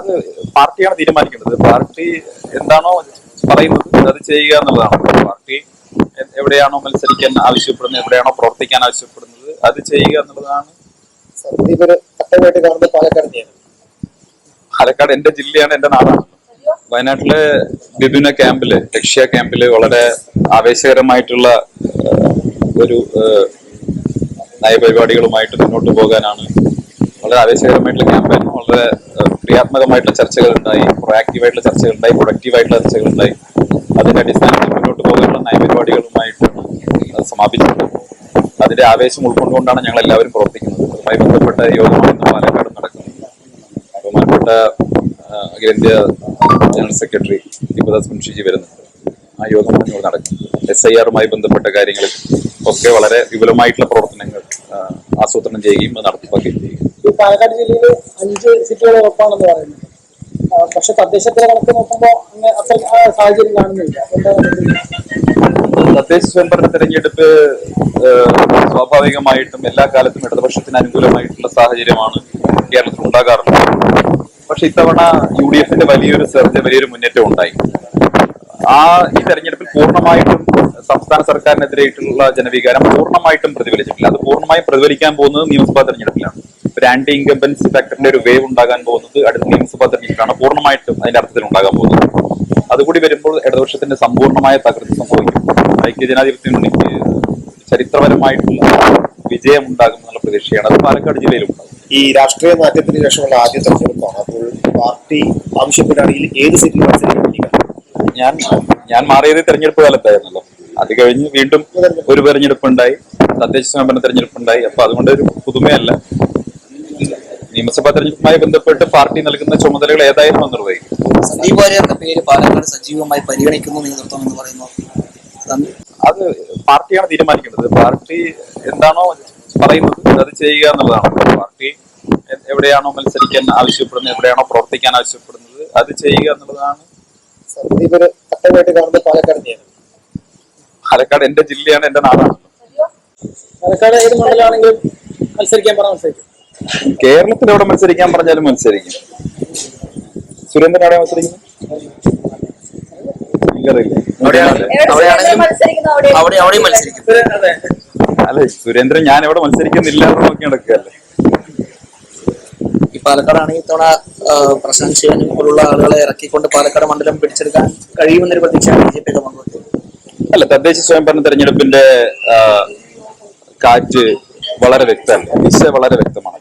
അത് പാർട്ടിയാണ് തീരുമാനിക്കേണ്ടത്. പാർട്ടി എന്താണോ പറയുന്നത് അത് ചെയ്യുക എന്നുള്ളതാണ്. പാർട്ടി എവിടെയാണോ മത്സരിക്കാൻ ആവശ്യപ്പെടുന്നത്, എവിടെയാണോ പ്രവർത്തിക്കാൻ ആവശ്യപ്പെടുന്നത് അത് ചെയ്യുക എന്നുള്ളതാണ്. പാലക്കാട് എന്റെ ജില്ലയാണ്, എന്റെ നാടാണ്. വയനാട്ടിലെ വിഭിന്ന ക്യാമ്പില്, ലക്ഷ്യ ക്യാമ്പില് വളരെ ആവേശകരമായിട്ടുള്ള ഒരു നയപരിപാടികളുമായിട്ട് മുന്നോട്ട് പോകാനാണ്. വളരെ ആവേശകരമായിട്ടുള്ള ക്യാമ്പയിൻ, വളരെ ക്രിയാത്മകമായിട്ടുള്ള ചർച്ചകൾ ഉണ്ടായി, പ്രൊആക്റ്റീവായിട്ടുള്ള ചർച്ചകൾ ഉണ്ടായി, പ്രൊഡക്റ്റീവായിട്ടുള്ള ചർച്ചകൾ ഉണ്ടായി. അതിന്റെ അടിസ്ഥാനത്തിൽ മുന്നോട്ട് പോകാനുള്ള നയപരിപാടികളുമായിട്ടാണ് സമാപിച്ചത്. അതിന്റെ ആവേശം ഉൾക്കൊണ്ടുകൊണ്ടാണ് ഞങ്ങൾ എല്ലാവരും പ്രവർത്തിക്കുന്നത്. അതുമായി ബന്ധപ്പെട്ട യോഗമാണ് ഇന്ന് പാലക്കാട് നടക്കുന്നത്. ബഹുമാനപ്പെട്ട അഖിലേന്ത്യാ ജനറൽ സെക്രട്ടറി ദീപദാസ് മുൻഷിജി വരുന്നുണ്ട്. ആ യോഗം മുന്നോട്ട് നടക്കും. SIR-മായി ബന്ധപ്പെട്ട കാര്യങ്ങളിൽ ഒക്കെ വളരെ വിപുലമായിട്ടുള്ള പ്രവർത്തനങ്ങൾ ആസൂത്രണം ചെയ്യുകയും നടപ്പാക്കുകയും ചെയ്യും. പാലക്കാട് ജില്ലയിൽ 5 സീറ്റുകൾ ഉറപ്പാണെന്ന് പറയുന്നത്. പക്ഷെ തദ്ദേശത്തിലെ കണക്ക് നോക്കുമ്പോൾ അത്ര സാഹചര്യം കാണുന്നില്ല. തദ്ദേശ സ്വയംഭരണ തെരഞ്ഞെടുപ്പ് സ്വാഭാവികമായിട്ടും എല്ലാ കാലത്തും ഇടതുപക്ഷത്തിന് അനുകൂലമായിട്ടുള്ള സാഹചര്യമാണ് കേരളത്തിൽ ഉണ്ടാകാറുള്ളത്. പക്ഷെ ഇത്തവണ UDF-ന്റെ വലിയൊരു മുന്നേറ്റം ഉണ്ടായി. ഈ തെരഞ്ഞെടുപ്പിൽ പൂർണ്ണമായിട്ടും സംസ്ഥാന സർക്കാരിനെതിരായിട്ടുള്ള ജനവികാരം പൂർണ്ണമായിട്ടും പ്രതിഫലിച്ചിട്ടില്ല. അത് പൂർണ്ണമായും പ്രതിഫലിക്കാൻ പോകുന്നത് നിയമസഭാ തെരഞ്ഞെടുപ്പിലാണ്. ഒരു ആന്റി ഇൻകംബൻസി ഫാക്ടറിന്റെ ഒരു വേവ് ഉണ്ടാകാൻ പോകുന്നത് അടുത്ത നിയമസഭാ തെരഞ്ഞെടുപ്പിലാണ് പൂർണ്ണമായിട്ടും അതിന്റെ അർത്ഥത്തിൽ ഉണ്ടാകാൻ പോകുന്നത്. അതുകൂടി വരുമ്പോൾ ഇടതുപക്ഷത്തിന്റെ സമ്പൂർണ്ണമായ തകർച്ച സംഭവിക്കും. ഐക്യജനാധിപത്യ മുന്നണിക്ക് ചരിത്രപരമായിട്ടുള്ള വിജയം ഉണ്ടാകും എന്നുള്ള പ്രതീക്ഷയാണ്. അത് പാലക്കാട് ജില്ലയിലുണ്ടാകും. ഈ രാഷ്ട്രീയ മാറ്റത്തിന് ശേഷമുള്ള ആദ്യ തെരഞ്ഞെടുപ്പാണ്. അപ്പോൾ പാർട്ടി ആവശ്യപ്പെടുകയാണെങ്കിൽ ഏത് സീറ്റിൽ മത്സരിക്കാൻ? ഞാൻ മാറിയത് തെരഞ്ഞെടുപ്പ് കാലത്തായിരുന്നല്ലോ. അത് കഴിഞ്ഞ് വീണ്ടും ഒരു തെരഞ്ഞെടുപ്പ് ഉണ്ടായി, തദ്ദേശ സ്വയംഭരണ തെരഞ്ഞെടുപ്പ് ഉണ്ടായി. അപ്പൊ അതുകൊണ്ട് ഒരു പുതുമയല്ല. നിയമസഭാ തെരഞ്ഞെടുപ്പുമായി ബന്ധപ്പെട്ട് പാർട്ടി നൽകുന്ന ചുമതലകൾ ഏതായിരുന്നു നിർവഹിക്കും. സന്ദീപ് വാര്യരുടെ പേര് പാലക്കാട് സജീവമായി പരിഗണിക്കുന്നു നേതൃത്വം എന്ന് പറയുന്നു. അത് പാർട്ടിയാണ് തീരുമാനിക്കേണ്ടത്. പാർട്ടി എന്താണോ പറയുന്നത് അത് ചെയ്യുക എന്നുള്ളതാണ്. പാർട്ടി എവിടെയാണോ മത്സരിക്കാൻ ആവശ്യപ്പെടുന്നത്, എവിടെയാണോ പ്രവർത്തിക്കാൻ ആവശ്യപ്പെടുന്നത് അത് ചെയ്യുക എന്നുള്ളതാണ്. പാലക്കാട് എന്റെ ജില്ലയാണ്, എന്റെ നാടാണ്. പാലക്കാട് ഏത് മണ്ഡലമാണെങ്കിലും മത്സരിക്കാൻ പറഞ്ഞാൽ മത്സരിക്കും. കേരളത്തിൽ എവിടെ മത്സരിക്കാൻ പറഞ്ഞാലും മത്സരിക്കും. സുരേന്ദ്രൻ എവിടെ മത്സരിക്കും? അല്ലെ, സുരേന്ദ്രൻ ഞാൻ എവിടെ മത്സരിക്കുന്നില്ല എന്ന് നോക്കി നടക്കുകയല്ലേ. ഈ പാലക്കാടാണെങ്കിൽ ഇത്തവണ പ്രശാന്ത് ശിവനെ പോലുള്ള ആളുകളെ ഇറക്കിക്കൊണ്ട് പാലക്കാട് മണ്ഡലം പിടിച്ചെടുക്കാൻ കഴിയുമെന്നൊരു പ്രതീക്ഷയാണ് BJP അല്ല, തദ്ദേശ സ്വയംഭരണ തെരഞ്ഞെടുപ്പിന്റെ കാറ്റ് വളരെ വ്യക്തമല്ല, ദിശ വളരെ വ്യക്തമാണ്.